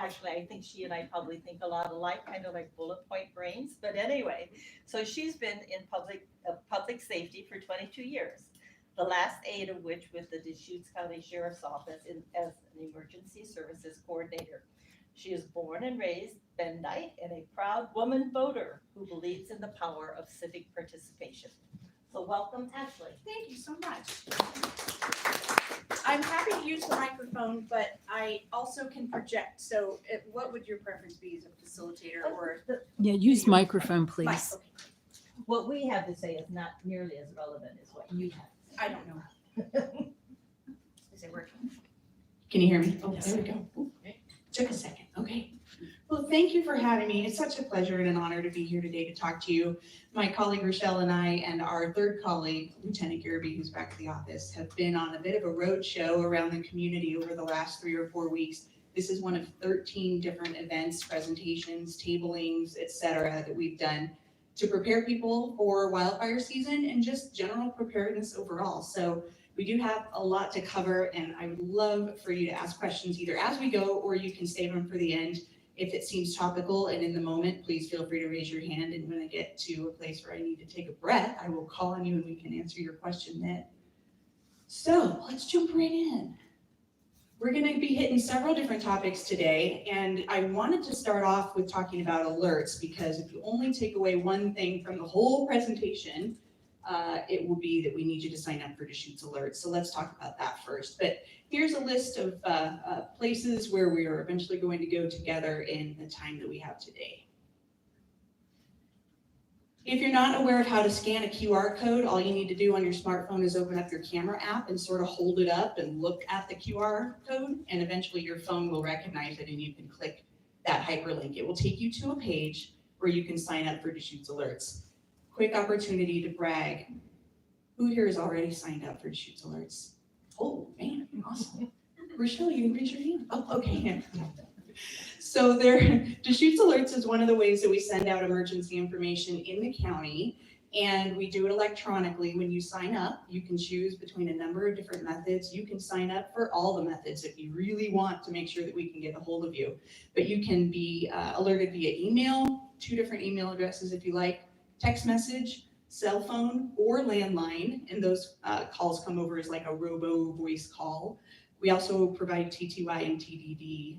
actually, I think she and I probably think a lot alike, kind of like bullet point brains. But anyway, so she's been in public safety for 22 years. The last 8 of which with the Deschutes County Sheriff's Office as an emergency services coordinator. She is born and raised Bendite and a proud woman voter who believes in the power of civic participation. So welcome, Ashley. Thank you so much. I'm happy to use the microphone, but I also can project. So what would your preference be as a facilitator or? Yeah, use microphone, please. Okay. What we have to say is not nearly as relevant as what you have. I don't know. Is it working? Can you hear me? Oh, Yes. there we go. Ooh, took a second. Okay. Well, thank you for having me. It's such a pleasure and an honor to be here today to talk to you. My colleague Rochelle and I and our third colleague, Lieutenant Garrity, who's back at the office, have been on a bit of a road show around the community over the last 3 or 4 weeks. This is one of 13 different events, presentations, tablings, etc., that we've done to prepare people for wildfire season and just general preparedness overall. So we do have a lot to cover, and I would love for you to ask questions either as we go or you can save them for the end. If it seems topical and in the moment, please feel free to raise your hand, and when I get to a place where I need to take a breath, I will call on you and we can answer your question then. So let's jump right in. We're going to be hitting several different topics today, and I wanted to start off with talking about alerts, because if you only take away one thing from the whole presentation, it will be that we need you to sign up for Deschutes alerts. So let's talk about that first. But here's a list of places where we are eventually going to go together in the time that we have today. If you're not aware of how to scan a QR code, all you need to do on your smartphone is open up your camera app and sort of hold it up and look at the QR code, and eventually your phone will recognize it and you can click that hyperlink. It will take you to a page where you can sign up for Deschutes alerts. Quick opportunity to brag. Who here has already signed up for Deschutes alerts? Oh man, awesome. Rochelle, you can raise your hand. Oh, okay. So Deschutes alerts is one of the ways that we send out emergency information in the county, and we do it electronically. When you sign up, you can choose between a number of different methods. You can sign up for all the methods if you really want to make sure that we can get a hold of you. But you can be alerted via email, 2 different email addresses if you like, text message, cell phone, or landline, and those calls come over as like a robo voice call. We also provide TTY and TDD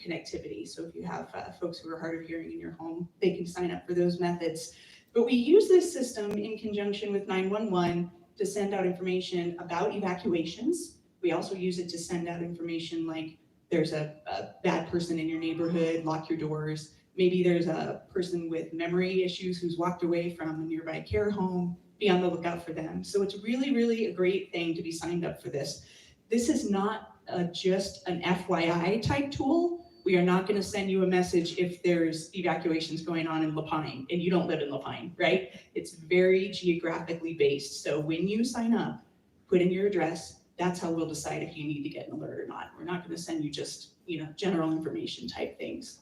connectivity. So if you have folks who are hard of hearing in your home, they can sign up for those methods. But we use this system in conjunction with 911 to send out information about evacuations. We also use it to send out information like there's a bad person in your neighborhood, lock your doors. Maybe there's a person with memory issues who's walked away from a nearby care home. Be on the lookout for them. So it's really, really a great thing to be signed up for this. This is not just an FYI type tool. We are not going to send you a message if there's evacuations going on in La Pine and you don't live in La Pine, right? It's very geographically based. So when you sign up, put in your address. That's how we'll decide if you need to get an alert or not. We're not going to send you just, general information type things.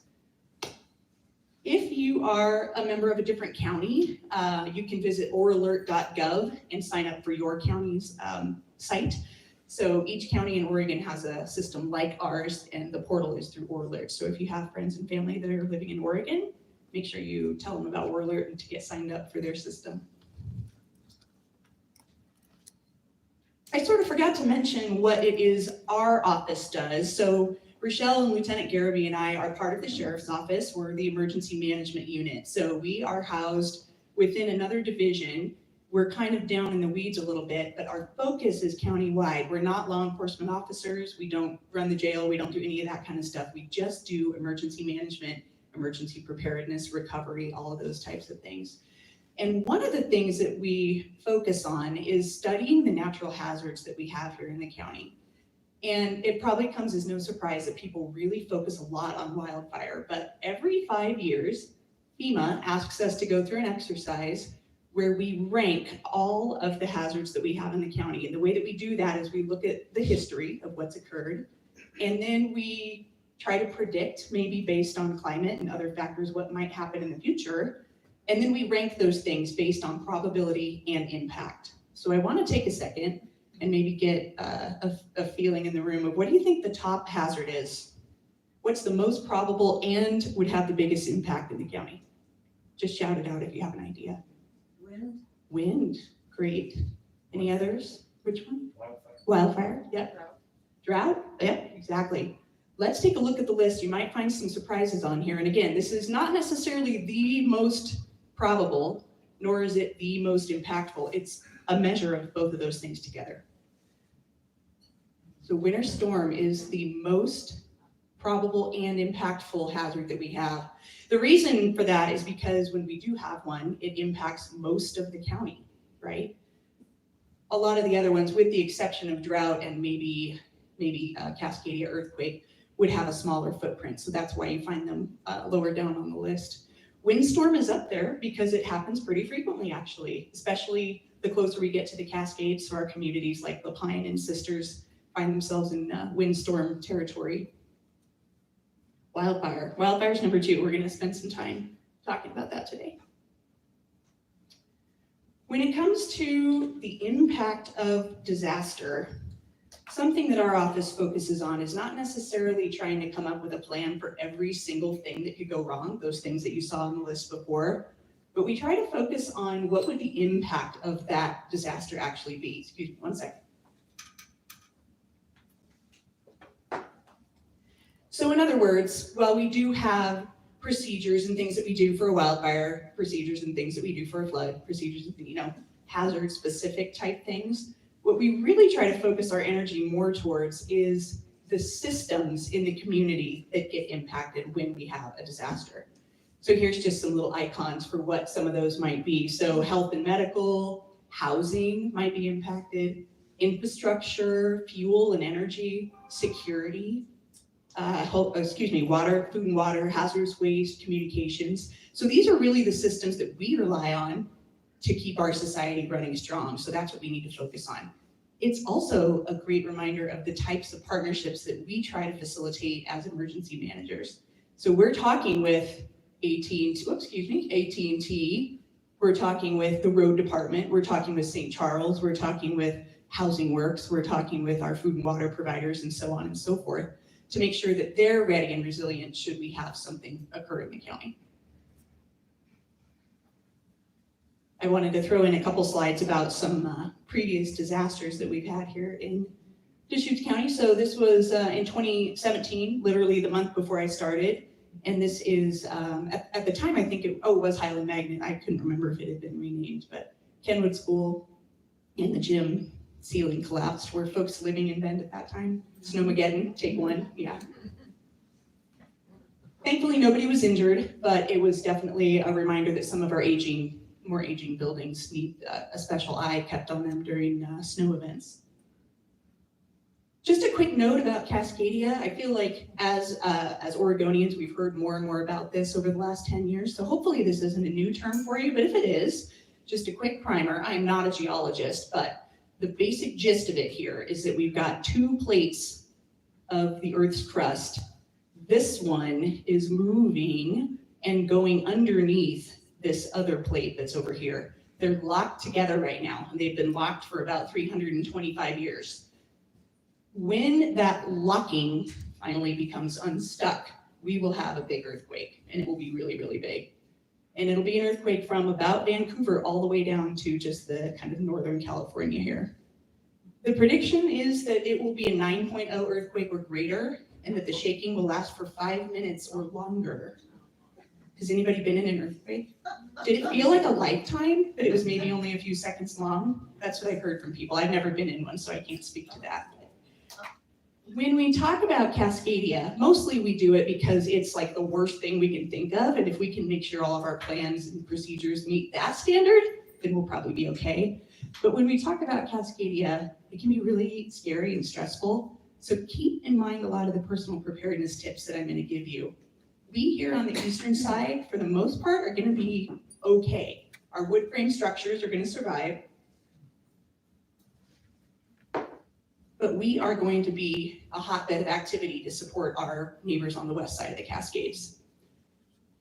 If you are a member of a different county, you can visit oralert.gov and sign up for your county's site. So each county in Oregon has a system like ours, and the portal is through OrAlert. So if you have friends and family that are living in Oregon, make sure you tell them about OrAlert and to get signed up for their system. I sort of forgot to mention what it is our office does. So Rochelle and Lieutenant Garrity and I are part of the Sheriff's Office. We're the Emergency Management Unit. So we are housed within another division. We're kind of down in the weeds a little bit, but our focus is countywide. We're not law enforcement officers. We don't run the jail. We don't do any of that kind of stuff. We just do emergency management, emergency preparedness, recovery, all of those types of things. And one of the things that we focus on is studying the natural hazards that we have here in the county. And it probably comes as no surprise that people really focus a lot on wildfire, but every 5 years, FEMA asks us to go through an exercise where we rank all of the hazards that we have in the county. And the way that we do that is we look at the history of what's occurred, and then we try to predict, maybe based on climate and other factors, what might happen in the future. And then we rank those things based on probability and impact. So I want to take a second and maybe get a feeling in the room of what do you think the top hazard is? What's the most probable and would have the biggest impact in the county? Just shout it out if you have an idea. Wind. Wind, great. Any others? Which one? Wildfire. Wildfire, yep. Drought, yep, exactly. Let's take a look at the list. You might find some surprises on here. And again, this is not necessarily the most probable, nor is it the most impactful. It's a measure of both of those things together. So winter storm is the most probable and impactful hazard that we have. The reason for that is because when we do have one, it impacts most of the county, right? A lot of the other ones, with the exception of drought and maybe Cascadia earthquake, would have a smaller footprint. So that's why you find them lower down on the list. Windstorm is up there because it happens pretty frequently, actually, especially the closer we get to the Cascades. So our communities like La Pine and Sisters find themselves in windstorm territory. Wildfire. Wildfire's number 2. We're going to spend some time talking about that today. When it comes to the impact of disaster, something that our office focuses on is not necessarily trying to come up with a plan for every single thing that could go wrong, those things that you saw on the list before, but we try to focus on what would the impact of that disaster actually be. Excuse me, one second. So in other words, while we do have procedures and things that we do for a wildfire, procedures and things that we do for a flood, procedures and, hazard specific type things, what we really try to focus our energy more towards is the systems in the community that get impacted when we have a disaster. So here's just some little icons for what some of those might be. So health and medical, housing might be impacted, infrastructure, fuel and energy, security, water, food and water, hazardous waste, communications. So these are really the systems that we rely on to keep our society running strong. So that's what we need to focus on. It's also a great reminder of the types of partnerships that we try to facilitate as emergency managers. So we're talking with AT&T, we're talking with the road department, we're talking with St. Charles, we're talking with Housing Works, we're talking with our food and water providers and so on and so forth to make sure that they're ready and resilient should we have something occur in the county. I wanted to throw in a couple slides about some previous disasters that we've had here in Deschutes County. So this was in 2017, literally the month before I started. And this is, at the time, I think it was Highland Magnet. I couldn't remember if it had been renamed, but Kenwood School and the gym ceiling collapsed. Were folks living in Bend at that time? Snowmageddon, take one, yeah. Thankfully, nobody was injured, but it was definitely a reminder that some of our more aging buildings need a special eye kept on them during snow events. Just a quick note about Cascadia. I feel like as Oregonians, we've heard more and more about this over the last 10 years. So hopefully this isn't a new term for you, but if it is, just a quick primer. I'm not a geologist, but the basic gist of it here is that we've got 2 plates of the Earth's crust. This one is moving and going underneath this other plate that's over here. They're locked together right now, and they've been locked for about 325 years. When that locking finally becomes unstuck, we will have a big earthquake, and it will be really, really big. And it'll be an earthquake from about Vancouver all the way down to just the kind of northern California here. The prediction is that it will be a 9.0 earthquake or greater, and that the shaking will last for 5 minutes or longer. Has anybody been in an earthquake? Did it feel like a lifetime, but it was maybe only a few seconds long? That's what I heard from people. I've never been in one, so I can't speak to that. When we talk about Cascadia, mostly we do it because it's like the worst thing we can think of, and if we can make sure all of our plans and procedures meet that standard, then we'll probably be okay. But when we talk about Cascadia, it can be really scary and stressful. So keep in mind a lot of the personal preparedness tips that I'm going to give you. We here on the eastern side, for the most part, are going to be okay. Our wood frame structures are going to survive. But we are going to be a hotbed of activity to support our neighbors on the west side of the Cascades.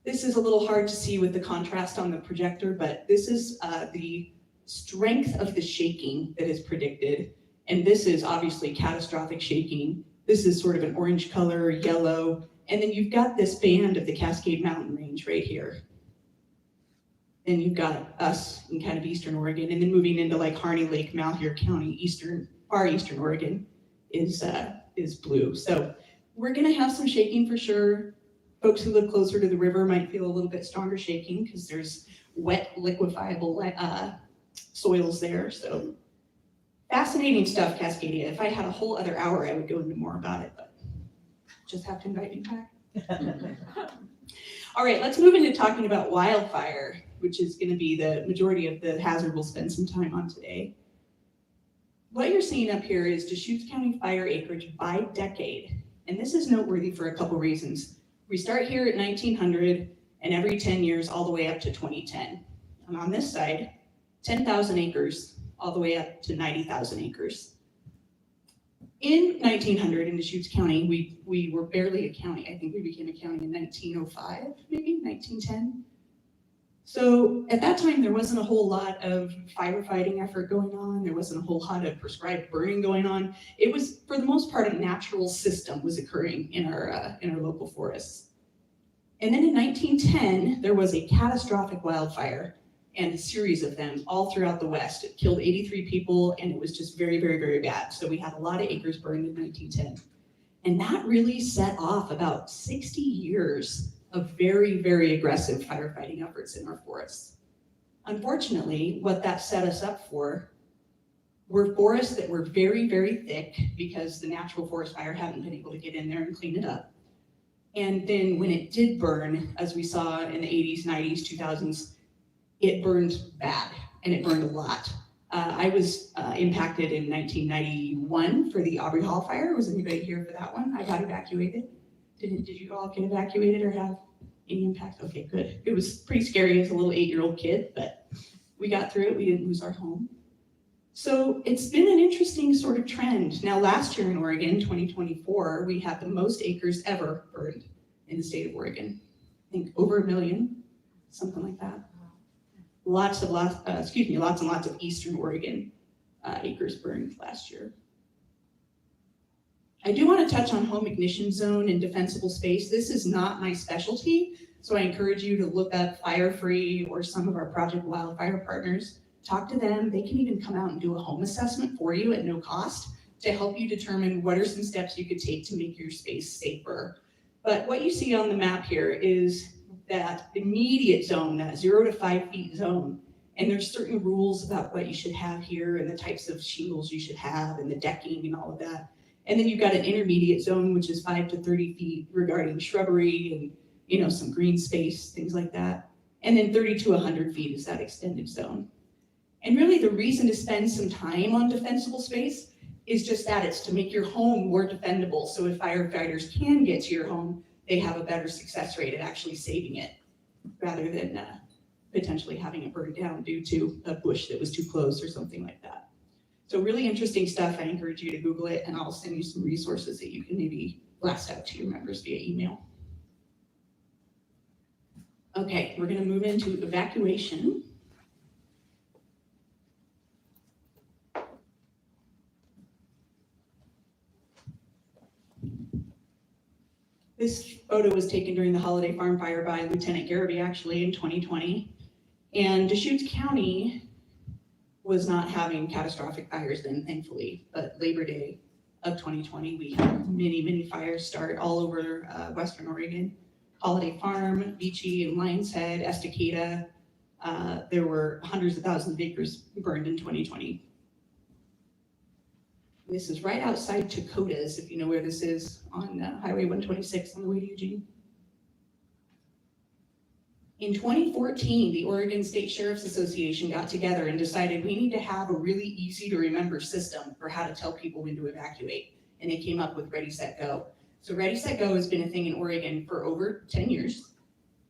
This is a little hard to see with the contrast on the projector, but this is the strength of the shaking that is predicted. And this is obviously catastrophic shaking. This is sort of an orange color, yellow, And then you've got this band of the Cascade Mountain Range right here. Then you've got us in kind of eastern Oregon, and then moving into like Harney Lake, Malheur County, far eastern Oregon is blue. So we're gonna have some shaking for sure. Folks who live closer to the river might feel a little bit stronger shaking because there's wet, liquefiable soils there. So fascinating stuff, Cascadia. If I had a whole other hour, I would go into more about it, but just have to invite me back. All right, let's move into talking about wildfire, which is going to be the majority of the hazard we'll spend some time on today. What you're seeing up here is Deschutes County fire acreage by decade. And this is noteworthy for a couple reasons. We start here at 1900 and every 10 years all the way up to 2010. And on this side, 10,000 acres all the way up to 90,000 acres. In 1900 in Deschutes County, we were barely a county. I think we became a county in 1905, maybe 1910. So at that time, there wasn't a whole lot of firefighting effort going on. There wasn't a whole lot of prescribed burning going on. It was, for the most part, a natural system was occurring in our local forests. And then in 1910, there was a catastrophic wildfire and a series of them all throughout the West. It killed 83 people, and it was just very, very, very bad. So we had a lot of acres burned in 1910. And that really set off about 60 years of very, very aggressive firefighting efforts in our forests. Unfortunately, what that set us up for were forests that were very, very thick because the natural forest fire hadn't been able to get in there and clean it up. And then when it did burn, as we saw in the 80s, 90s, 2000s, it burned bad, and it burned a lot. I was impacted in 1991 for the Aubrey Hall fire. Was anybody here for that one? I got evacuated. Did you all get evacuated or have any impact? Okay, good. It was pretty scary as a little 8-year-old kid, but we got through it. We didn't lose our home. So it's been an interesting sort of trend. Now, last year in Oregon, 2024, we had the most acres ever burned in the state of Oregon. I think over 1 million, something like that. Lots and lots of eastern Oregon acres burned last year. I do want to touch on home ignition zone and defensible space. This is not my specialty, so I encourage you to look up Fire Free or some of our Project Wildfire partners. Talk to them. They can even come out and do a home assessment for you at no cost to help you determine what are some steps you could take to make your space safer. But what you see on the map here is that immediate zone, that 0 to 5 feet zone. And there's certain rules about what you should have here and the types of shingles you should have and the decking and all of that. And then you've got an intermediate zone, which is 5 to 30 feet regarding shrubbery and, some green space, things like that. And then 30 to 100 feet is that extended zone. And really the reason to spend some time on defensible space is just that, it's to make your home more defendable. So if firefighters can get to your home, they have a better success rate at actually saving it rather than potentially having it burned down due to a bush that was too close or something like that. So really interesting stuff. I encourage you to Google it, and I'll send you some resources that you can maybe blast out to your members via email. Okay, we're going to move into evacuation. This photo was taken during the Holiday Farm fire by Lieutenant Garrity, actually, in 2020. And Deschutes County was not having catastrophic fires then, thankfully. But Labor Day of 2020, we had many, many fires start all over Western Oregon. Holiday Farm, Beachy, and Lions Head, Estacada. There were hundreds of thousands of acres burned in 2020. This is right outside Dakotas, if you know where this is, on Highway 126 on the way to Eugene. In 2014, the Oregon State Sheriff's Association got together and decided we need to have a really easy to remember system for how to tell people when to evacuate. And they came up with Ready, Set, Go. So Ready, Set, Go has been a thing in Oregon for over 10 years.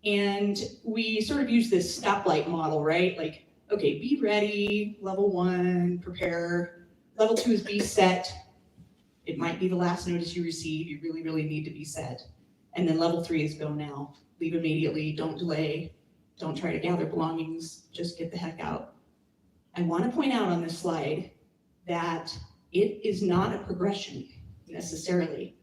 And we sort of use this stoplight model, right? Like, okay, be ready, level 1, prepare. Level 2 is be set. It might be the last notice you receive. You really, really need to be set. And then level 3 is go now. Leave immediately, don't delay. Don't try to gather belongings, just get the heck out. I want to point out on this slide that it is not a progression necessarily.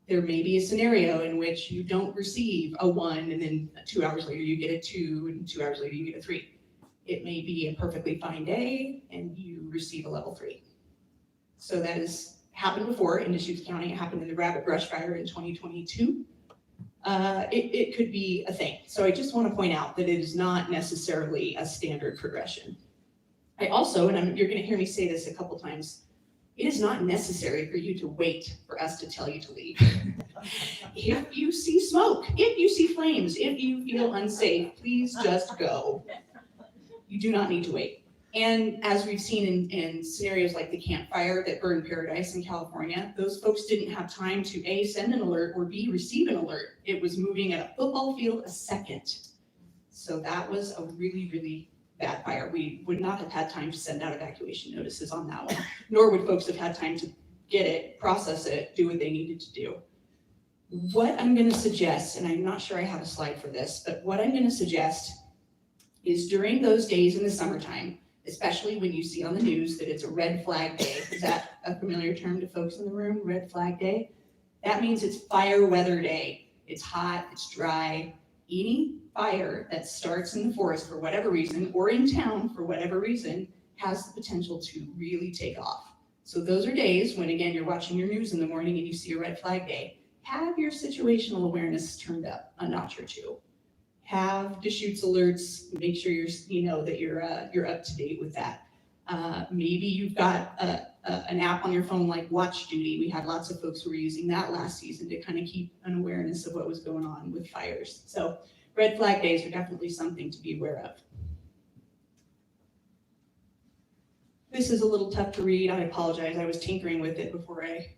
There may be a scenario in which you don't receive a 1 and then 2 hours later you get a 2 and 2 hours later you get a 3. It may be a perfectly fine day and you receive a level 3. So that has happened before in Deschutes County. It happened in the rabbit brush fire in 2022. It could be a thing. So I just want to point out that it is not necessarily a standard progression. I also, and you're going to hear me say this a couple times, it is not necessary for you to wait for us to tell you to leave. If you see smoke, if you see flames, if you feel unsafe, please just go. You do not need to wait. And as we've seen in scenarios like the campfire that burned Paradise in California, those folks didn't have time to A, send an alert, or B, receive an alert. It was moving at a football field a second. So that was a really, really bad fire. We would not have had time to send out evacuation notices on that one, nor would folks have had time to get it, process it, do what they needed to do. What I'm going to suggest, and I'm not sure I have a slide for this, but what I'm going to suggest is during those days in the summertime, especially when you see on the news that it's a red flag day. Is that a familiar term to folks in the room, red flag day? That means it's fire weather day. It's hot, it's dry. Any fire that starts in the forest for whatever reason, or in town for whatever reason, has the potential to really take off. So those are days when, again, you're watching your news in the morning and you see a red flag day. Have your situational awareness turned up a notch or two. Have Deschutes alerts, make sure you know that you're up to date with that. Maybe you've got an app on your phone like Watch Duty. We had lots of folks who were using that last season to kind of keep an awareness of what was going on with fires. So red flag days are definitely something to be aware of. This is a little tough to read. I apologize. I was tinkering with it before I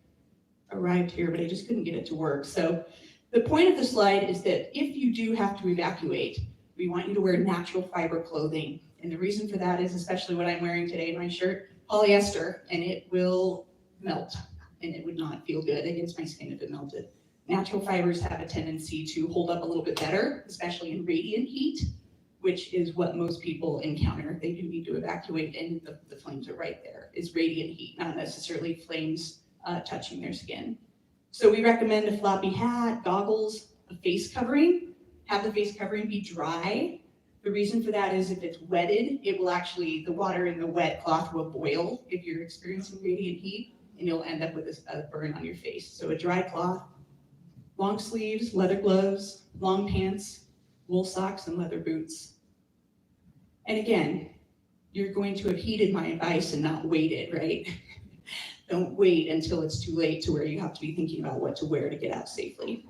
arrived here, but I just couldn't get it to work. So the point of the slide is that if you do have to evacuate, we want you to wear natural fiber clothing. And the reason for that is, especially what I'm wearing today, my shirt, polyester, and it will melt, and it would not feel good against my skin if it melted. Natural fibers have a tendency to hold up a little bit better, especially in radiant heat, which is what most people encounter. They do need to evacuate, and the flames are right there. It's radiant heat, not necessarily flames touching their skin. So we recommend a floppy hat, goggles, a face covering. Have the face covering be dry. The reason for that is if it's wetted, it will actually, the water in the wet cloth will boil if you're experiencing radiant heat, and you'll end up with a burn on your face. So a dry cloth, long sleeves, leather gloves, long pants, wool socks, and leather boots. And again, you're going to have heeded my advice and not waited, right? Don't wait until it's too late to where you have to be thinking about what to wear to get out safely.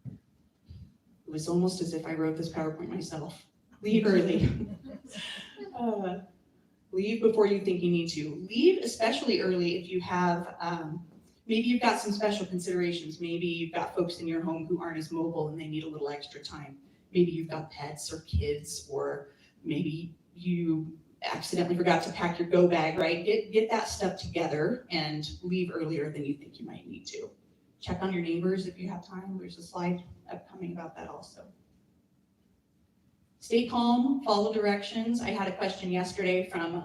It was almost as if I wrote this PowerPoint myself. Leave early. Leave before you think you need to. Leave especially early if you have, maybe you've got some special considerations. Maybe you've got folks in your home who aren't as mobile and they need a little extra time. Maybe you've got pets or kids, or maybe you accidentally forgot to pack your go bag, right? Get that stuff together and leave earlier than you think you might need to. Check on your neighbors if you have time. There's a slide upcoming about that also. Stay calm, follow directions. I had a question yesterday from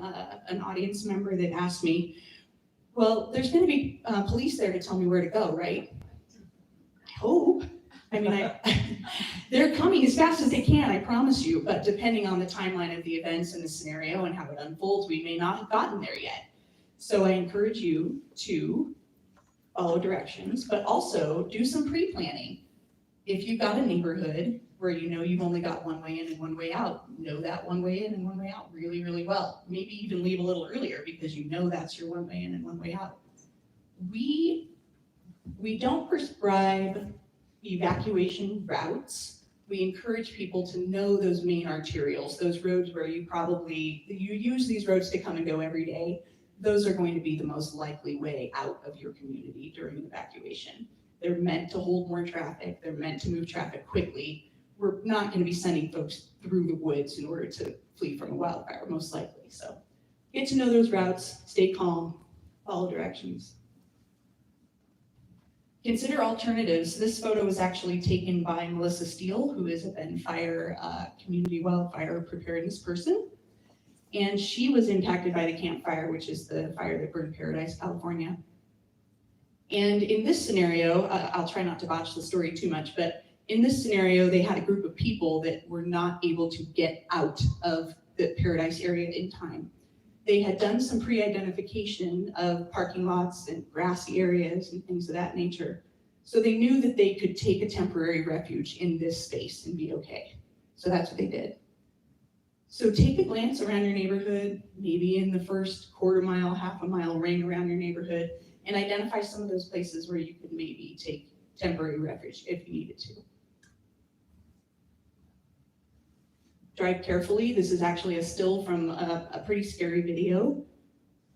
an audience member that asked me, well, there's gonna be police there to tell me where to go, right? I hope. I mean, they're coming as fast as they can, I promise you, but depending on the timeline of the events and the scenario and how it unfolds, we may not have gotten there yet. So I encourage you to follow directions, but also do some pre-planning. If you've got a neighborhood where you know you've only got one way in and one way out, know that one way in and one way out really, really well. Maybe even leave a little earlier because you know that's your one way in and one way out. We don't prescribe evacuation routes. We encourage people to know those main arterials, those roads where you use these roads to come and go every day. Those are going to be the most likely way out of your community during an evacuation. They're meant to hold more traffic. They're meant to move traffic quickly. We're not going to be sending folks through the woods in order to flee from a wildfire, most likely. So get to know those routes, stay calm, follow directions. Consider alternatives. This photo was actually taken by Melissa Steele, who is a Bend Fire community wildfire preparedness person. And she was impacted by the campfire, which is the fire that burned Paradise, California. And in this scenario, I'll try not to botch the story too much, but in this scenario, they had a group of people that were not able to get out of the Paradise area in time. They had done some pre-identification of parking lots and grassy areas and things of that nature. So they knew that they could take a temporary refuge in this space and be okay. So that's what they did. So take a glance around your neighborhood, maybe in the first quarter mile, half a mile ring around your neighborhood, and identify some of those places where you could maybe take temporary refuge if you needed to. Drive carefully. This is actually a still from a pretty scary video.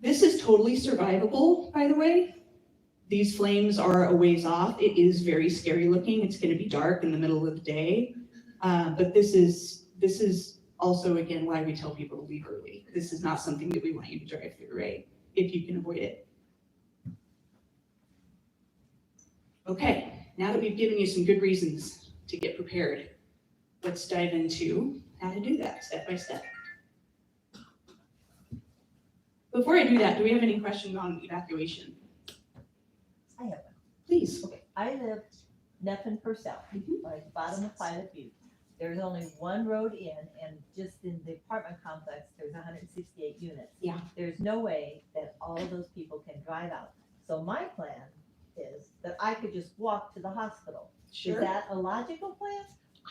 This is totally survivable, by the way. These flames are a ways off. It is very scary looking. It's going to be dark in the middle of the day. But this is also, again, why we tell people to leave early. This is not something that we want you to drive through, right? If you can avoid it. Okay, now that we've given you some good reasons to get prepared, let's dive into how to do that step by step. Before I do that, do we have any questions on evacuation? I have one. Please. Okay, I live Neffen Purcell, like bottom of Pilot Butte. There's only one road in, and just in the apartment complex, there's 168 units. Yeah. There's no way that all of those people can drive out. So my plan is that I could just walk to the hospital. Sure. Is that a logical plan?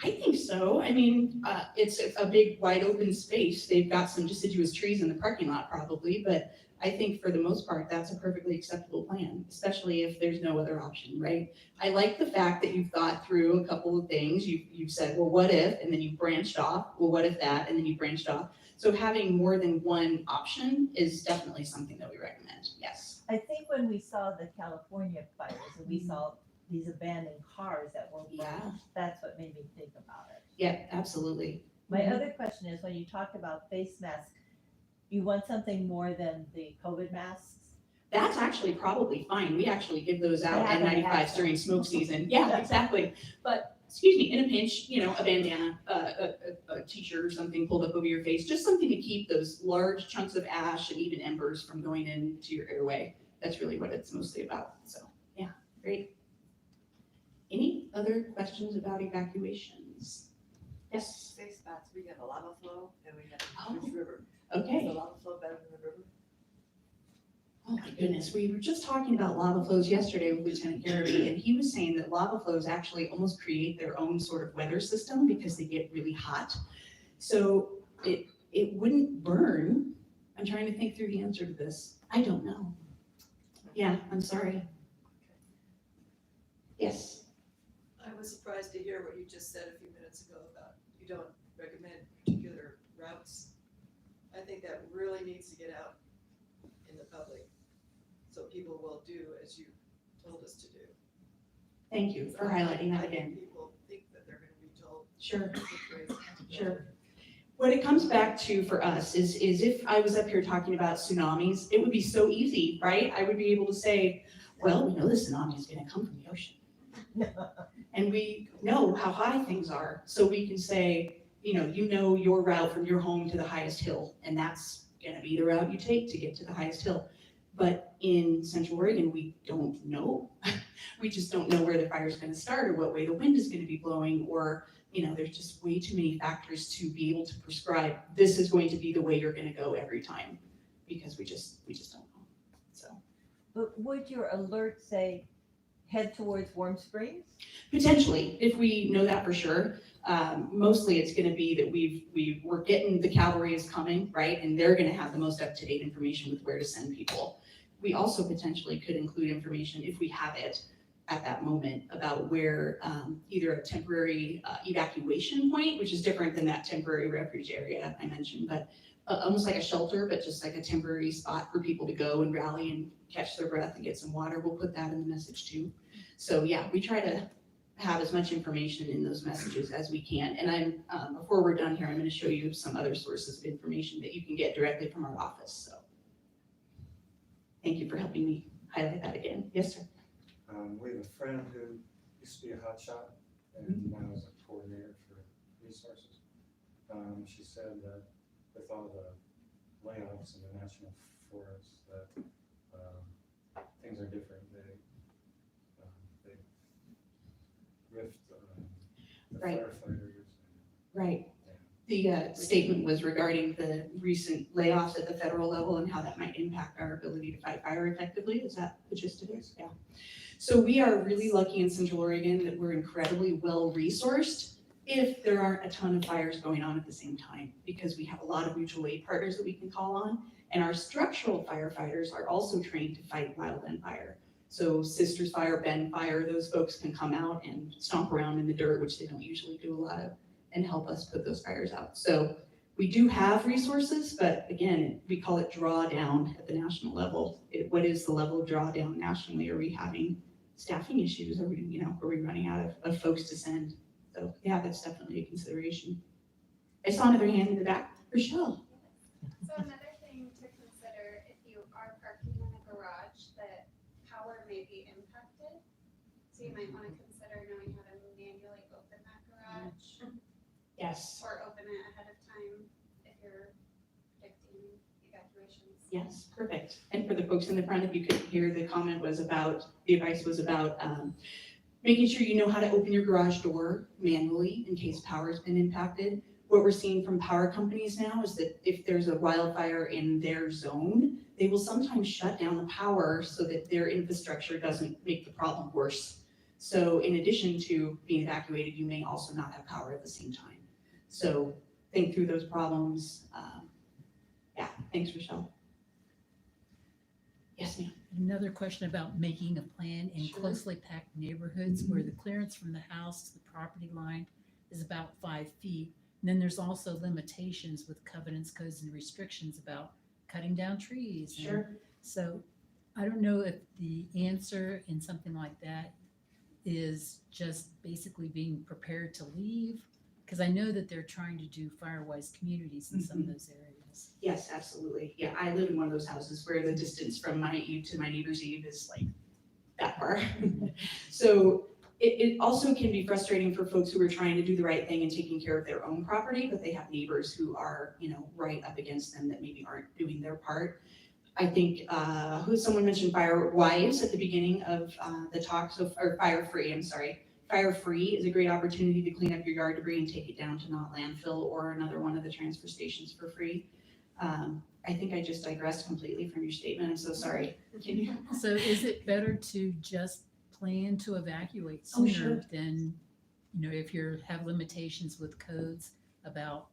I think so. I mean, it's a big wide open space. They've got some deciduous trees in the parking lot probably, but I think for the most part, that's a perfectly acceptable plan, especially if there's no other option, right? I like the fact that you've thought through a couple of things. You've said, well, what if, and then you branched off. Well, what if that, and then you branched off. So having more than one option is definitely something that we recommend, yes. I think when we saw the California fires and we saw these abandoned cars that were Yeah. burned, that's what made me think about it. Yeah, absolutely. My other question is, when you talk about face masks, you want something more than the COVID masks? That's actually probably fine. We actually give those out I at haven't had 95s during smoke season. Yeah, exactly. But excuse me, in a pinch, a bandana, a t-shirt or something pulled up over your face, just something to keep those large chunks of ash and even embers from going into your airway. That's really what it's mostly about. So yeah, great. Any other questions about evacuations? Yes. Safe spots, we have a lava flow and we have Oh. a river. Okay. Is the lava flow better than the river? Oh my goodness, we were just talking about lava flows yesterday with Lieutenant Garrity, and he was saying that lava flows actually almost create their own sort of weather system because they get really hot. So it wouldn't burn. I'm trying to think through the answer to this. I don't know. Yeah, I'm sorry. Yes. I was surprised to hear what you just said a few minutes ago about you don't recommend particular routes. I think that really needs to get out in the public, so people will do as you told us to do. Thank you for highlighting that I think again. people think that they're gonna be told. Sure. which ways to go. Sure. What it comes back to for us is if I was up here talking about tsunamis, it would be so easy, right? I would be able to say, well, we know the tsunami is gonna come from the ocean. And we know how high things are, so we can say, you know your route from your home to the highest hill, and that's gonna be the route you take to get to the highest hill. But in Central Oregon, we don't know. We just don't know where the fire's gonna start or what way the wind is gonna be blowing, or there's just way too many factors to be able to prescribe, this is going to be the way you're gonna go every time, because we just don't know, so. But would your alert say, head towards Warm Springs? Potentially, if we know that for sure. Mostly it's gonna be that we're getting, the cavalry is coming, right? And they're gonna have the most up-to-date information with where to send people. We also potentially could include information, if we have it at that moment, about where either a temporary evacuation point, which is different than that temporary refuge area I mentioned, but almost like a shelter, but just like a temporary spot for people to go and rally and catch their breath and get some water. We'll put that in the message too. So yeah, we try to have as much information in those messages as we can. And before we're done here, I'm gonna show you some other sources of information that you can get directly from our office, so. Thank you for helping me highlight that again. Yes, sir. We have a friend who used to be a hotshot and now is a coordinator for resources. She said that with all the layoffs in the national forests that things are different. with the Right. firefighters. Right. The statement was regarding the recent layoffs at the federal level and how that might impact our ability to fight fire effectively. Is that the gist of it? Yeah. So we are really lucky in Central Oregon that we're incredibly well resourced if there aren't a ton of fires going on at the same time, because we have a lot of mutual aid partners that we can call on. And our structural firefighters are also trained to fight wildland fire. So Sisters Fire, Bend Fire, those folks can come out and stomp around in the dirt, which they don't usually do a lot of, and help us put those fires out. So we do have resources, but again, we call it drawdown at the national level. What is the level of drawdown nationally? Are we having staffing issues? Are we running out of folks to send? So yeah, that's definitely a consideration. I saw another hand in the back. Rochelle. So another thing to consider, if you are parking in a garage, that power may be impacted. So you might wanna consider knowing how to manually open that garage Yes. or open it ahead of time if you're predicting evacuations. Yes, perfect. And for the folks in the front, if you could hear, the advice was about making sure you know how to open your garage door manually in case power's been impacted. What we're seeing from power companies now is that if there's a wildfire in their zone, they will sometimes shut down the power so that their infrastructure doesn't make the problem worse. So in addition to being evacuated, you may also not have power at the same time. So think through those problems. Yeah, thanks, Rochelle. Yes, ma'am. Another question about making a plan in Sure. closely packed neighborhoods where the clearance from the house to the property line is about 5 feet. And then there's also limitations with covenants, codes, and restrictions about cutting down trees. and- Sure. So I don't know if the answer in something like that is just basically being prepared to leave. Because I know that they're trying to do fire-wise communities in some of those areas. Yes, absolutely. Yeah, I live in one of those houses where the distance from my eve to my neighbor's eve is like that far. So it also can be frustrating for folks who are trying to do the right thing and taking care of their own property, but they have neighbors who are, right up against them that maybe aren't doing their part. I think, someone mentioned Firewise at the beginning of the talk, or Fire Free, I'm sorry. Fire Free is a great opportunity to clean up your yard debris and take it down to not landfill or another one of the transfer stations for free. I think I just digressed completely from your statement. I'm so sorry. Can you? So is it better to just plan to evacuate Oh, sooner sure. than, if you have limitations with codes about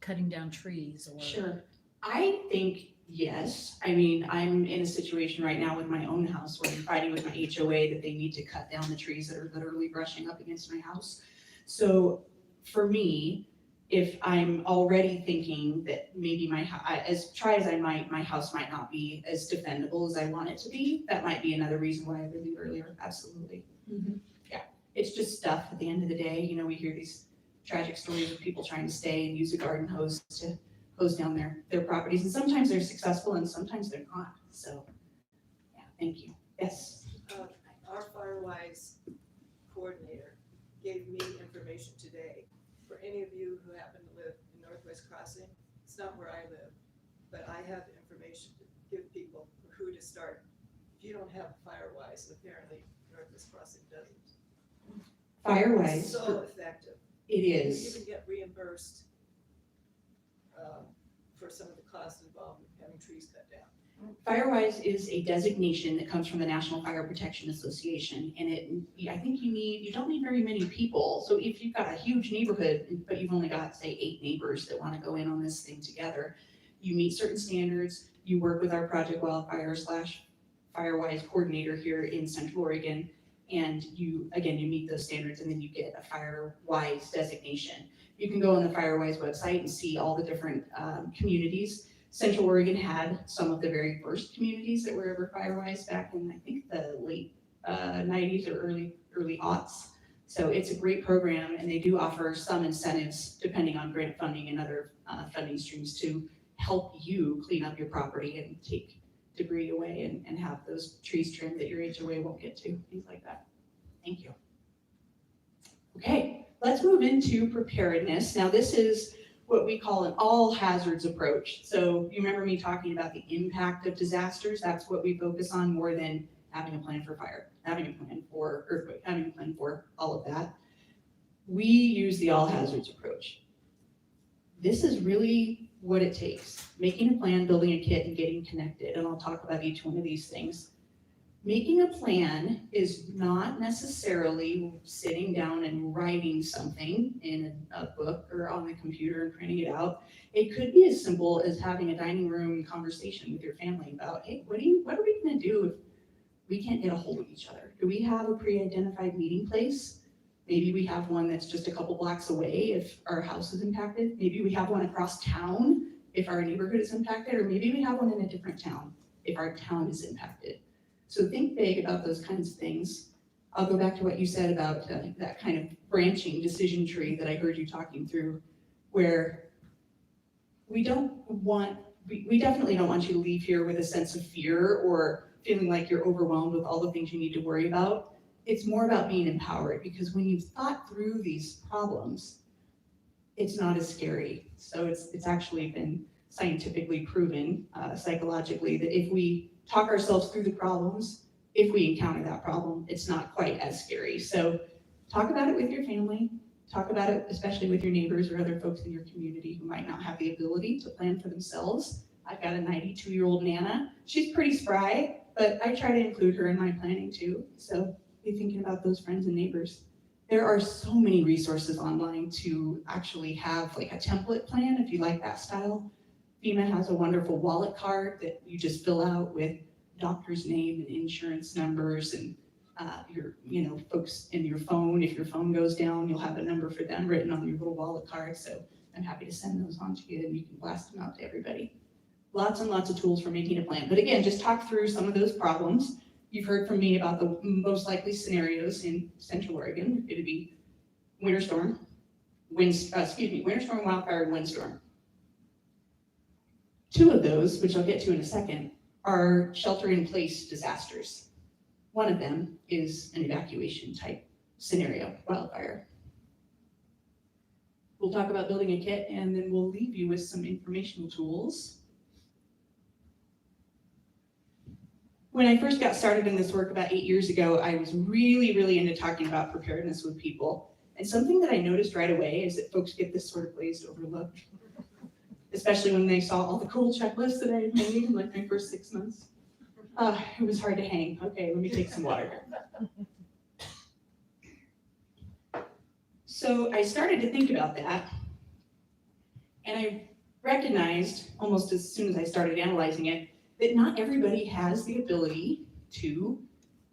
cutting down trees or? Sure. I think yes. I mean, I'm in a situation right now with my own house where I'm fighting with my HOA that they need to cut down the trees that are literally brushing up against my house. So for me, if I'm already thinking that maybe as try as I might, my house might not be as defendable as I want it to be, that might be another reason why I would leave earlier. Absolutely. Yeah, it's just stuff at the end of the day. We hear these tragic stories of people trying to stay and use a garden hose to hose down their properties. And sometimes they're successful and sometimes they're not. So, yeah, thank you. Yes. Our Firewise coordinator gave me information today. For any of you who happen to live in Northwest Crossing, it's not where I live, but I have information to give people who to start. If you don't have Firewise, apparently Northwest Crossing doesn't. Firewise. It's so effective. It You is. even get reimbursed for some of the costs involved with having trees cut down. Firewise is a designation that comes from the National Fire Protection Association, and I think you don't need very many people. So if you've got a huge neighborhood, but you've only got, say, 8 neighbors that want to go in on this thing together, you meet certain standards, you work with our Project Wildfire / Firewise coordinator here in Central Oregon, and you meet those standards, and then you get a Firewise designation. You can go on the Firewise website and see all the different communities. Central Oregon had some of the very first communities that were ever Firewise back in, I think, the late 90s or early aughts. So it's a great program, and they do offer some incentives depending on grant funding and other funding streams to help you clean up your property and take debris away and have those trees trimmed that your HOA won't get to, things like that. Thank you. Okay, let's move into preparedness. Now this is what we call an all hazards approach. So you remember me talking about the impact of disasters? That's what we focus on more than having a plan for fire, having a plan for earthquake, having a plan for all of that. we use the all hazards approach. This is really what it takes. Making a plan, building a kit, and getting connected, and I'll talk about each one of these things. Making a plan is not necessarily sitting down and writing something in a book or on the computer and printing it out. It could be as simple as having a dining room conversation with your family about, hey, what are we gonna do if we can't get a hold of each other? Do we have a pre-identified meeting place? Maybe we have one that's just a couple blocks away if our house is impacted. Maybe we have one across town if our neighborhood is impacted, or maybe we have one in a different town if our town is impacted. So think big about those kinds of things. I'll go back to what you said about that kind of branching decision tree that I heard you talking through, where we definitely don't want you to leave here with a sense of fear or feeling like you're overwhelmed with all the things you need to worry about. It's more about being empowered, because when you've thought through these problems, it's not as scary. So it's actually been scientifically proven, psychologically, that if we talk ourselves through the problems, if we encounter that problem, it's not quite as scary. So talk about it with your family, talk about it especially with your neighbors or other folks in your community who might not have the ability to plan for themselves. I've got a 92-year-old Nana. She's pretty spry, but I try to include her in my planning too. So be thinking about those friends and neighbors. There are so many resources online to actually have like a template plan if you like that style. FEMA has a wonderful wallet card that you just fill out with doctor's name and insurance numbers and your, folks in your phone. If your phone goes down, you'll have a number for them written on your little wallet card. So I'm happy to send those on to you and you can blast them out to everybody. Lots and lots of tools for making a plan. But again, just talk through some of those problems. You've heard from me about the most likely scenarios in Central Oregon. It'd be winter storm, wildfire, and windstorm. Two of those, which I'll get to in a second, are shelter-in-place disasters. One of them is an evacuation type scenario, wildfire. We'll talk about building a kit, and then we'll leave you with some informational tools. When I first got started in this work about 8 years ago, I was really, really into talking about preparedness with people. And something that I noticed right away is that folks get this sort of glazed over look, especially when they saw all the cool checklists that I had made in like my first 6 months. It was hard to hang. Okay, let me take some water. So I started to think about that, and I recognized almost as soon as I started analyzing it, that not everybody has the ability to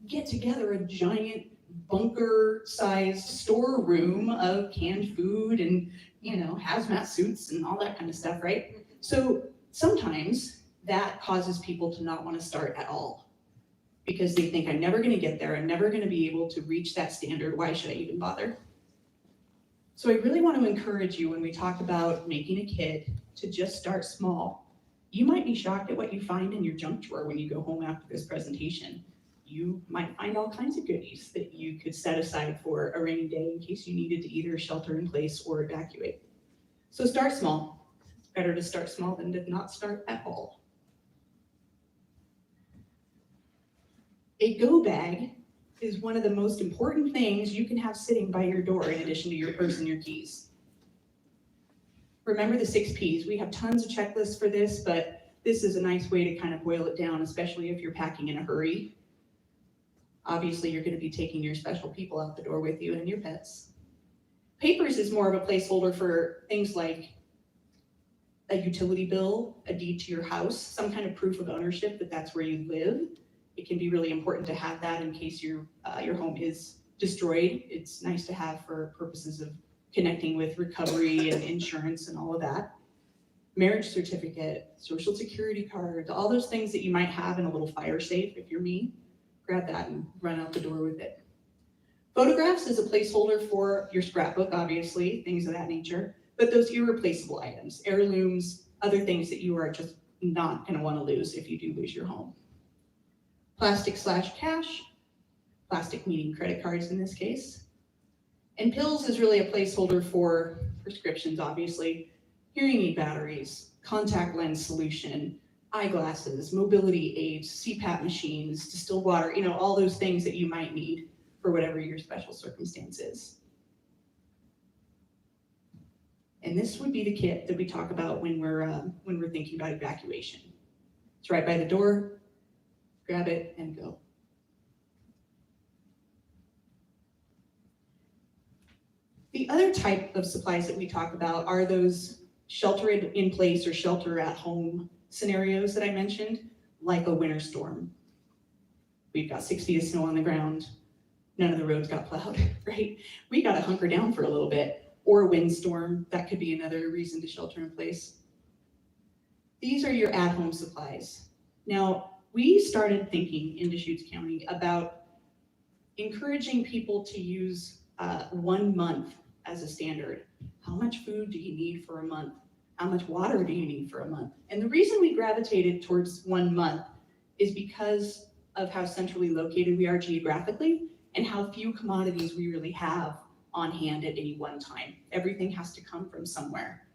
get together a giant bunker-sized storeroom of canned food and, hazmat suits and all that kind of stuff, right? So sometimes that causes people to not want to start at all because they think, I'm never going to get there. I'm never going to be able to reach that standard. Why should I even bother? So I really want to encourage you when we talk about making a kit to just start small. You might be shocked at what you find in your junk drawer when you go home after this presentation. You might find all kinds of goodies that you could set aside for a rainy day in case you needed to either shelter in place or evacuate. So start small. It's better to start small than to not start at all. A go bag is one of the most important things you can have sitting by your door in addition to your purse and your keys. Remember the 6 Ps. We have tons of checklists for this, but this is a nice way to kind of boil it down, especially if you're packing in a hurry. Obviously, you're going to be taking your special people out the door with you and your pets. Papers is more of a placeholder for things like a utility bill, a deed to your house, some kind of proof of ownership that that's where you live. It can be really important to have that in case your home is destroyed. It's nice to have for purposes of connecting with recovery and insurance and all of that. Marriage certificate, social security card, all those things that you might have in a little fire safe if you're me. Grab that and run out the door with it. Photographs is a placeholder for your scrapbook, obviously, things of that nature, but those irreplaceable items, heirlooms, other things that you are just not going to want to lose if you do lose your home. Plastic/cash, plastic meaning credit cards in this case. And pills is really a placeholder for prescriptions, obviously, hearing aid batteries, contact lens solution, eyeglasses, mobility aids, CPAP machines, distilled water, all those things that you might need for whatever your special circumstance is. And this would be the kit that we talk about when we're thinking about evacuation. It's right by the door, grab it and go. The other type of supplies that we talk about are those shelter in place or shelter at home scenarios that I mentioned, like a winter storm. We've got 6 feet of snow on the ground. None of the roads got plowed, right? We got to hunker down for a little bit. Or a windstorm, that could be another reason to shelter in place. These are your at-home supplies. Now, we started thinking in Deschutes County about encouraging people to use 1 month as a standard. How much food do you need for a month? How much water do you need for a month? And the reason we gravitated towards 1 month is because of how centrally located we are geographically and how few commodities we really have on hand at any one time. Everything has to come from somewhere.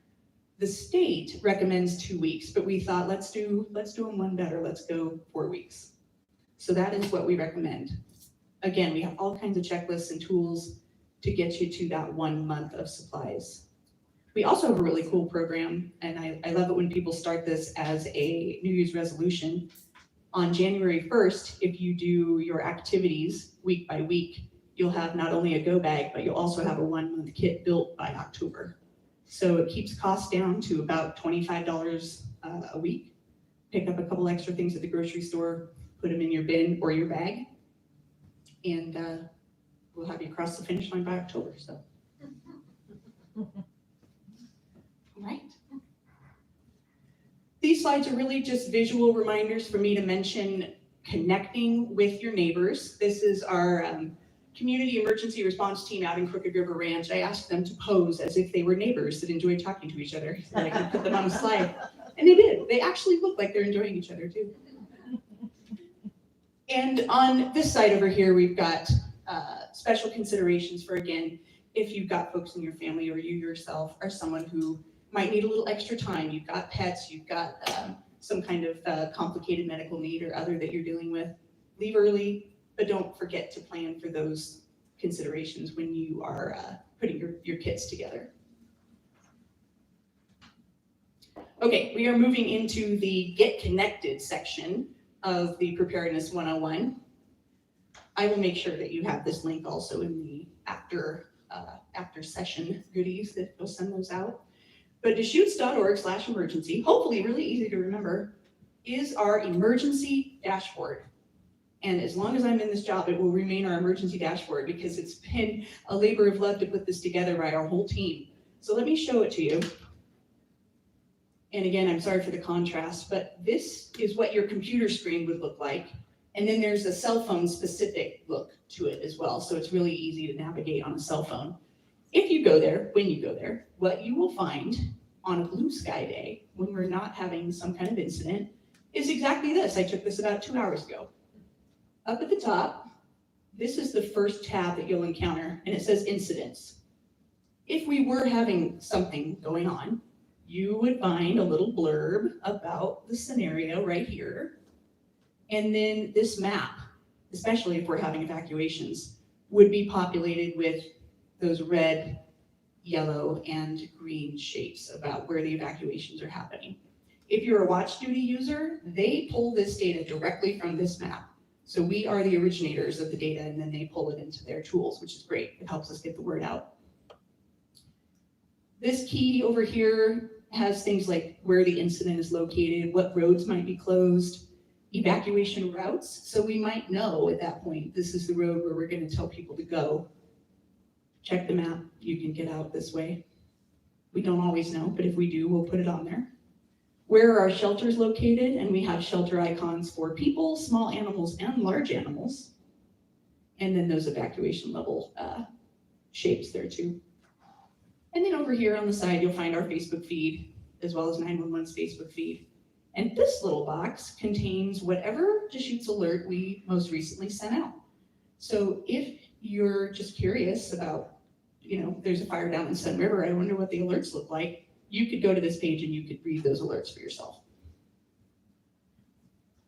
The state recommends 2 weeks, but we thought let's do them one better. Let's go 4 weeks. So that is what we recommend. Again, we have all kinds of checklists and tools to get you to that 1 month of supplies. We also have a really cool program, and I love it when people start this as a New Year's resolution. On January 1st, if you do your activities week by week, you'll have not only a go bag, but you'll also have a 1 month kit built by October. So it keeps costs down to about $25 a week. Pick up a couple extra things at the grocery store, put them in your bin or your bag, and we'll have you cross the finish line by October, so. All right. These slides are really just visual reminders for me to mention connecting with your neighbors. This is our community emergency response team out in Crooked River Ranch. I asked them to pose as if they were neighbors that enjoyed talking to each other, so that I could put them on a slide. And they did. They actually look like they're enjoying each other too. And on this side over here, we've got special considerations for, again, if you've got folks in your family or you yourself are someone who might need a little extra time. You've got pets, you've got some kind of complicated medical need or other that you're dealing with. Leave early, but don't forget to plan for those considerations when you are putting your kits together. Okay, we are moving into the Get Connected section of the Preparedness 101. I will make sure that you have this link also in the after session goodies that we'll send those out. But Deschutes.org/emergency, hopefully really easy to remember, is our emergency dashboard. And as long as I'm in this job, it will remain our emergency dashboard because it's been a labor of love to put this together by our whole team. So let me show it to you. And again, I'm sorry for the contrast, but this is what your computer screen would look like. And then there's a cell phone specific look to it as well. So it's really easy to navigate on a cell phone. If you go there, when you go there, what you will find on a blue sky day, when we're not having some kind of incident, is exactly this. I took this about 2 hours ago. Up at the top, this is the first tab that you'll encounter, and it says incidents. If we were having something going on, you would find a little blurb about the scenario right here. And then this map, especially if we're having evacuations, would be populated with those red, yellow, and green shapes about where the evacuations are happening. If you're a watch duty user, they pull this data directly from this map. So we are the originators of the data, and then they pull it into their tools, which is great. It helps us get the word out. This key over here has things like where the incident is located, what roads might be closed, evacuation routes. So we might know at that point, this is the road where we're going to tell people to go. Check the map, you can get out this way. We don't always know, but if we do, we'll put it on there. Where are our shelters located? And we have shelter icons for people, small animals, and large animals. And then those evacuation level shapes there too. And then over here on the side, you'll find our Facebook feed, as well as 911's Facebook feed. And this little box contains whatever Deschutes alert we most recently sent out. So if you're just curious about, there's a fire down in Sun River, I wonder what the alerts look like, you could go to this page and you could read those alerts for yourself.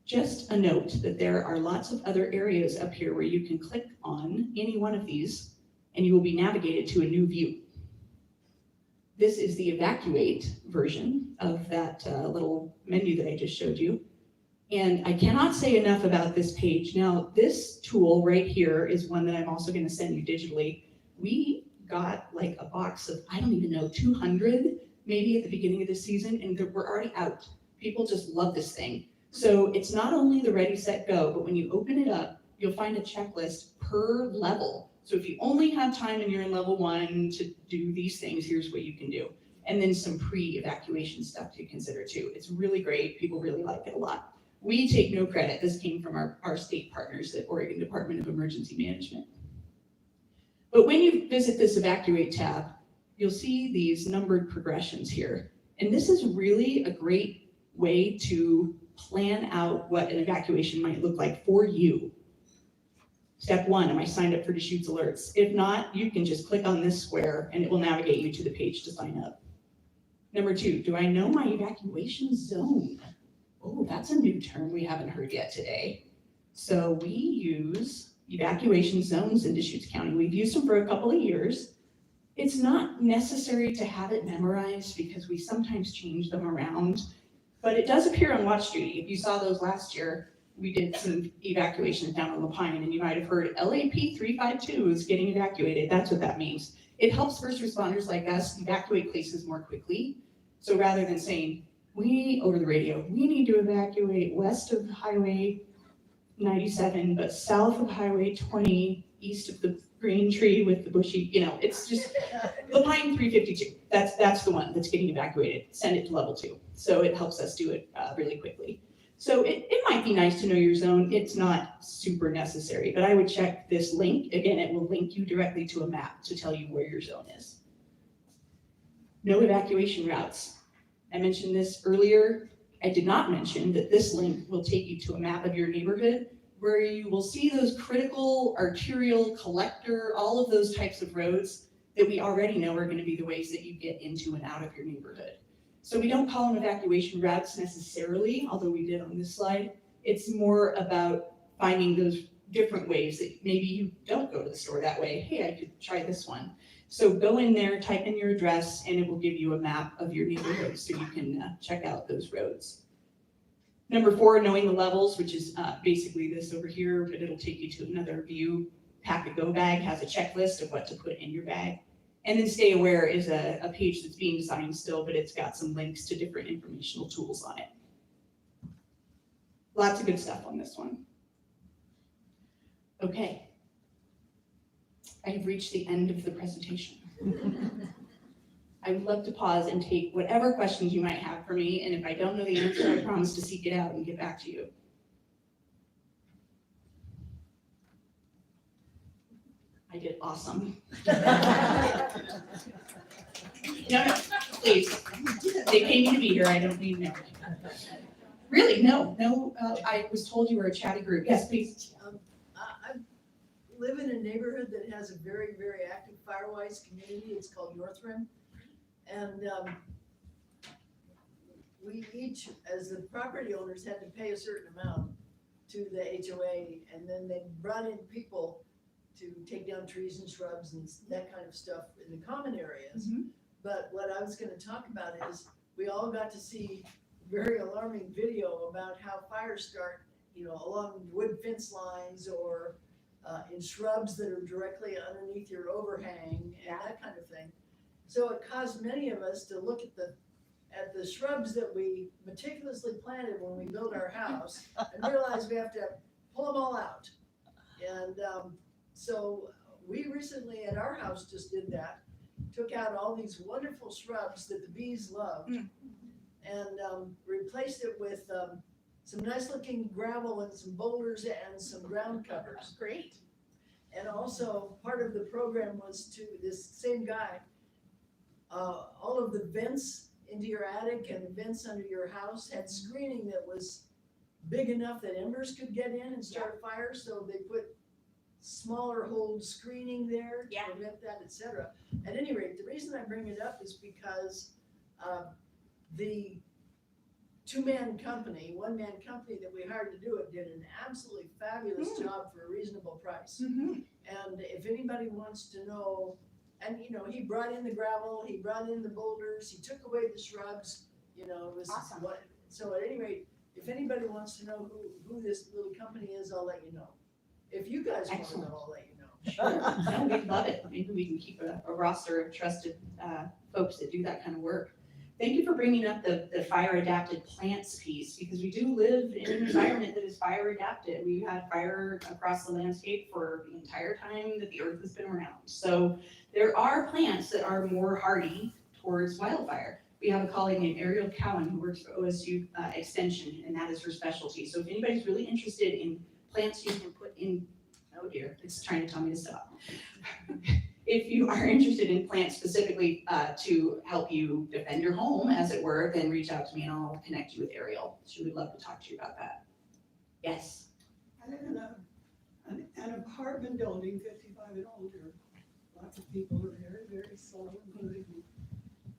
Just a note that there are lots of other areas up here where you can click on any one of these and you will be navigated to a new view. This is the evacuate version of that little menu that I just showed you. And I cannot say enough about this page. Now, this tool right here is one that I'm also going to send you digitally. We got like a box of, I don't even know, 200 maybe at the beginning of the season, and we're already out. People just love this thing. So it's not only the ready, set, go, but when you open it up, you'll find a checklist per level. So if you only have time and you're in level 1 to do these things, here's what you can do. And then some pre-evacuation stuff to consider too. It's really great. People really like it a lot. We take no credit. This came from our state partners at Oregon Department of Emergency Management. But when you visit this evacuate tab, you'll see these numbered progressions here. And this is really a great way to plan out what an evacuation might look like for you. Step 1, am I signed up for Deschutes alerts? If not, you can just click on this square and it will navigate you to the page to sign up. Number 2, do I know my evacuation zone? Oh, that's a new term we haven't heard yet today. So we use evacuation zones in Deschutes County. We've used them for a couple of years. It's not necessary to have it memorized because we sometimes change them around, but it does appear on watch duty. If you saw those last year, we did some evacuations down on Lapine, and you might have heard LAP 352 is getting evacuated. That's what that means. It helps first responders like us evacuate places more quickly. So rather than saying, over the radio, we need to evacuate west of Highway 97, but south of Highway 20, east of the green tree with the bushy, it's just Lapine 352. That's the one that's getting evacuated. Send it to level 2. So it helps us do it really quickly. So it might be nice to know your zone. It's not super necessary, but I would check this link. Again, it will link you directly to a map to tell you where your zone is. No evacuation routes. I mentioned this earlier. I did not mention that this link will take you to a map of your neighborhood where you will see those critical, arterial, collector, all of those types of roads that we already know are going to be the ways that you get into and out of your neighborhood. So we don't call them evacuation routes necessarily, although we did on this slide. It's more about finding those different ways that maybe you don't go to the store that way. Hey, I could try this one. So go in there, type in your address, and it will give you a map of your neighborhood so you can check out those roads. Number 4, knowing the levels, which is basically this over here, but it'll take you to another view. Pack a Go bag has a checklist of what to put in your bag. And then Stay Aware is a page that's being designed still, but it's got some links to different informational tools on it. Lots of good stuff on this one. Okay. I have reached the end of the presentation. I would love to pause and take whatever questions you might have for me, and if I don't know the answer, I promise to seek it out and get back to you. I did awesome. No, please. They paid me to be here. I don't need no. Really, no. I was told you were a chatty group. Yes, please. I live in a neighborhood that has a very, very active Firewise community. It's called North Rim. And we each, as the property owners, had to pay a certain amount to the HOA, and then they brought in people to take down trees and shrubs and that kind of stuff in the common areas. Mm-hmm. But what I was gonna talk about is, we all got to see very alarming video about how fires start, along wood fence lines or in shrubs that are directly underneath your overhang and that kind of thing. So it caused many of us to look at the shrubs that we meticulously planted when we built our house and realize we have to pull them all out. And so we recently at our house just did that, took out all these wonderful shrubs that the bees loved and replaced it with some nice looking gravel and some boulders and some ground covers. Great. And also part of the program was to, this same guy, all of the vents into your attic and the vents under your house had screening that was big enough that embers could get in and start a fire. So they put smaller hold screening there to prevent that, etc. At any rate, the reason I bring it up is because the one-man company that we hired to do it did an absolutely fabulous job for a reasonable price. Mm-hmm. And if anybody wants to know And, you know, he brought in the gravel, he brought in the boulders, he took away the shrubs, you know, it was Awesome. what, so at any rate, if anybody wants to know who this little company is, I'll let you know. If you guys wanna Excellent. know, I'll let you know. Sure, no, we'd love it. Maybe we can keep a roster of trusted folks that do that kind of work. Thank you for bringing up the fire adapted plants piece, because we do live in an environment that is fire adapted. We've had fire across the landscape for the entire time that the earth has been around. So there are plants that are more hardy towards wildfire. We have a colleague named Ariel Cowan who works for OSU Extension, and that is her specialty. So if anybody's really interested in plants you can put in, oh dear, it's trying to tell me to stop. If you are interested in plants specifically to help you defend your home, as it were, then reach out to me and I'll connect you with Ariel. She would love to talk to you about that. Yes. I live in an apartment building, 55 and older. Lots of people are very, very slow and good.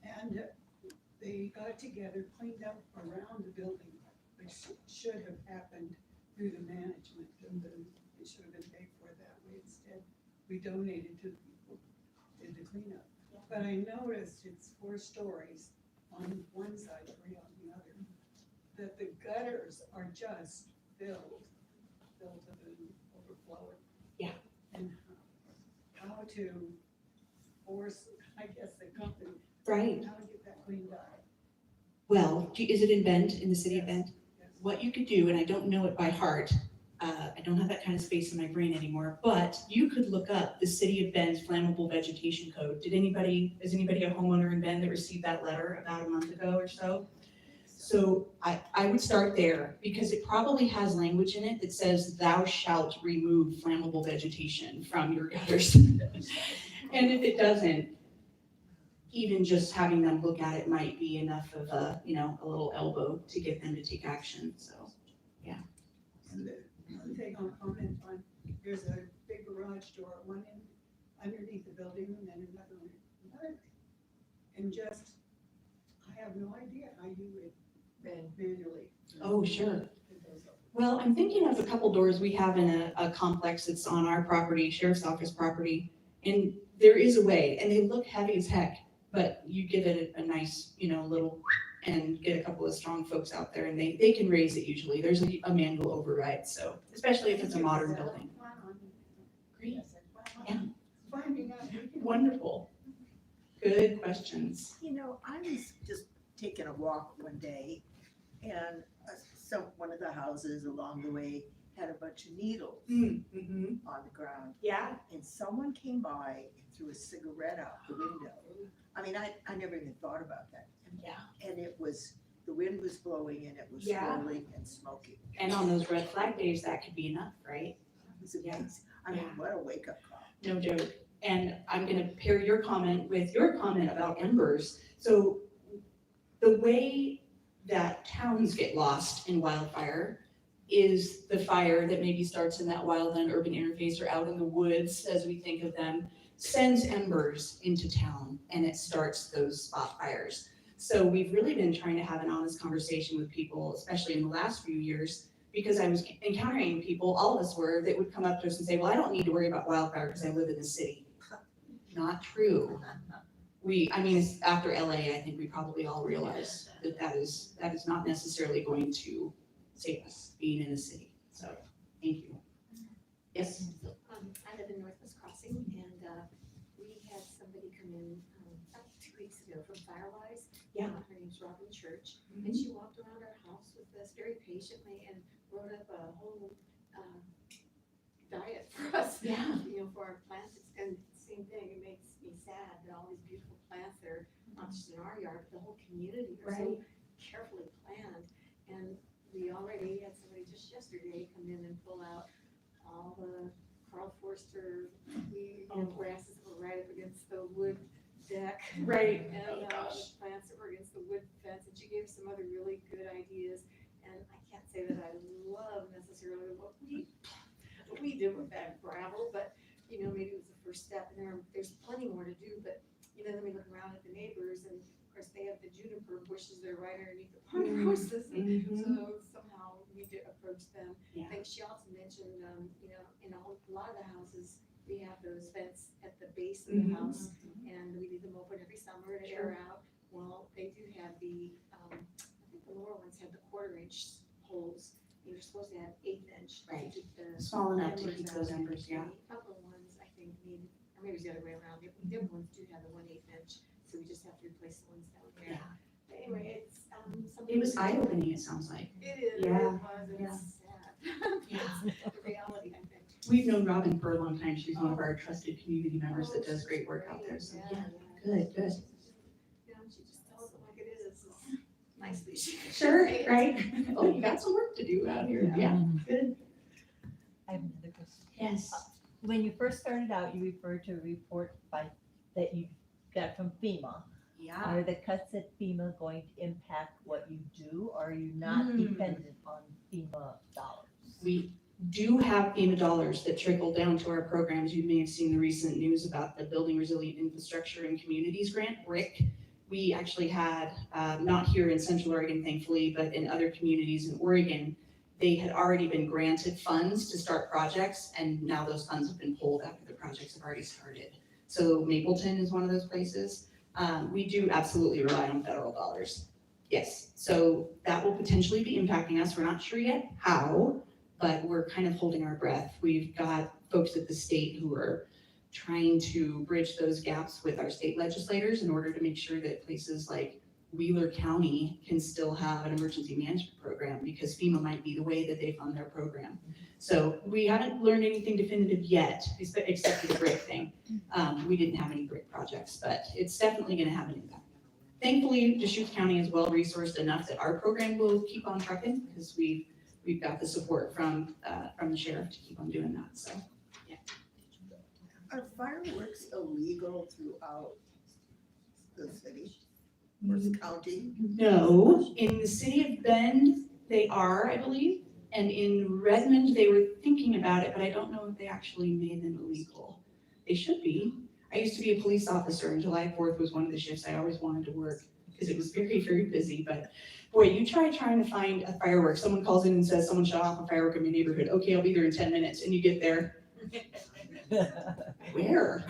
And they got together, cleaned up around the building, which should have happened through the management. And it should have been paid for that way. Instead, we donated to the people who did the cleanup. But I noticed it's 4 stories on one side, 3 on the other, that the gutters are just filled to the overflowing. Yeah. And how to force, I guess, the company, Right. how to get that cleaned up. Well, is it in Bend, in the city of Yes. Bend? Yes. What you could do, and I don't know it by heart, I don't have that kind of space in my brain anymore, but you could look up the city of Bend's flammable vegetation code. Is anybody a homeowner in Bend that received that letter about a month ago or so? So I would start there, because it probably has language in it that says thou shalt remove flammable vegetation from your gutters. And if it doesn't, even just having them look at it might be enough of a little elbow to get them to take action, so. And the one thing I'll comment on, there's a big garage door, one in underneath the building and then another one. And just, I have no idea how you would manually. Oh, sure. put those up. Well, I'm thinking of a couple doors we have in a complex that's on our property, sheriff's office property. And there is a way, and they look heavy as heck, but you give it a nice, little, and get a couple of strong folks out there and they can raise it usually. There's a manual override, so, especially if it's a modern building. Great. Yeah. Finding out. we can- Wonderful. Good questions. You know, I was just taking a walk one day and one of the houses along the way had a bunch of needles Mm-hmm. on the ground. Yeah. And someone came by and threw a cigarette out the window. I mean, I never even thought about that. Yeah. And the wind was blowing and it was Yeah. swirling and smoking. And on those red flag days, that could be enough, right? It was amazing. I mean, Yeah. what a wake up call. No joke. And I'm gonna pair your comment with your comment about embers. So the way that towns get lost in wildfire is the fire that maybe starts in that wildland urban interface or out in the woods, as we think of them, sends embers into town and it starts those spot fires. So we've really been trying to have an honest conversation with people, especially in the last few years, because I was encountering people, all of us were, that would come up to us and say, well, I don't need to worry about wildfire because I live in the city. Not true. After LA, I think we probably all realize that is not necessarily going to save us being in a city. So, thank you. Yes? I live in Northwest Crossing, and we had somebody come in about 2 weeks ago from Firewise. Yeah. Her name's Robin Church, and she walked around our house with us very patiently and wrote up a whole diet for us. Yeah. For our plants. And same thing, it makes me sad that all these beautiful plants that are not just in our yard, but the whole community are so carefully planned. And we already had somebody just yesterday come in and pull out all the Carl Forster grasses that were right up against the wood deck. Right. And the plants that were against the wood fence, and she gave some other really good ideas. And I can't say that I love necessarily what we did with that gravel, but maybe it was the first step, and there's plenty more to do, but then we look around at the neighbors, and of course they have the juniper bushes that are right underneath the ponderosas, and so somehow we did approach them. Yeah. I think she also mentioned, in a lot of the houses, we have those vents at the base of the house, open every summer to air out. Well, they do have the, I think the lower ones have the 1/4-inch holes. You're supposed to have 1/8-inch. to Right. keep the Small enough to embers keep out. those embers, yeah. The upper ones, I think, need, or maybe it's the other way around. The upper ones do have the 1/8-inch, so we just have to replace the ones down there. Yeah. But anyway, it's, something. It was eye-opening, it sounds like. It is, it Yeah, was, and it's sad. Yeah. It's the reality, I think. We've known Robin for a long time. She's one of our trusted community members that does great work out there, so yeah. Good, good. You know, she just tells it like it is, nicely. Sure, right? Oh, you got some work to do out here. Yeah, good. I have another question. Yes. When you first started out, you referred to a report that you got from FEMA. Yeah. Are the cuts at FEMA going to impact what you do, or are you not dependent on FEMA dollars? We do have FEMA dollars that trickle down to our programs. You may have seen the recent news about the Building Resilient Infrastructure and Communities Grant, BRIC. We actually had, not here in Central Oregon, thankfully, but in other communities in Oregon, they had already been granted funds to start projects, and now those funds have been pulled after the projects have already started. So Mapleton is one of those places. We do absolutely rely on federal dollars. Yes, so that will potentially be impacting us. We're not sure yet how, but we're kind of holding our breath. We've got folks at the state who are trying to bridge those gaps with our state legislators in order to make sure that places like Wheeler County can still have an emergency management program, because FEMA might be the way that they fund their program. So we haven't learned anything definitive yet, except for the BRIC thing. We didn't have any BRIC projects, but it's definitely gonna have an impact. Thankfully, Deschutes County is well resourced enough that our program will keep on trucking, because we've got the support from the sheriff to keep on doing that, so. Are fireworks illegal throughout the city or county? No, in the city of Bend, they are, I believe, and in Redmond, they were thinking about it, but I don't know if they actually made them illegal. They should be. I used to be a police officer, and July 4th was one of the shifts I always wanted to work, because it was very, very busy, but boy, you trying to find a firework, someone calls in and says, someone shot off a firework in my neighborhood, okay, I'll be there in 10 minutes, and you get there, where?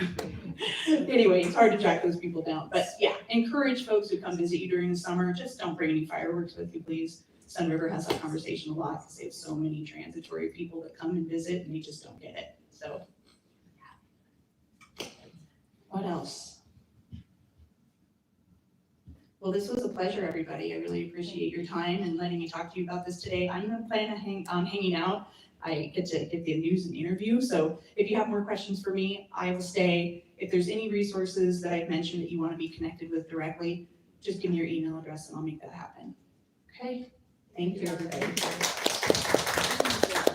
Anyway, it's hard to track those people down, but yeah, encourage folks who come visit you during the summer, just don't bring any fireworks with you, please. Sun River has that conversation a lot, because they have so many transitory people that come and visit, and they just don't get it, so. What else? Well, this was a pleasure, everybody. I really appreciate your time and letting me talk to you about this today. I'm gonna plan on hanging out. I get to get the news and interview, so if you have more questions for me, I will stay. If there's any resources that I've mentioned that you want to be connected with directly, just give me your email address and I'll make that happen. Okay? Thank you, everybody.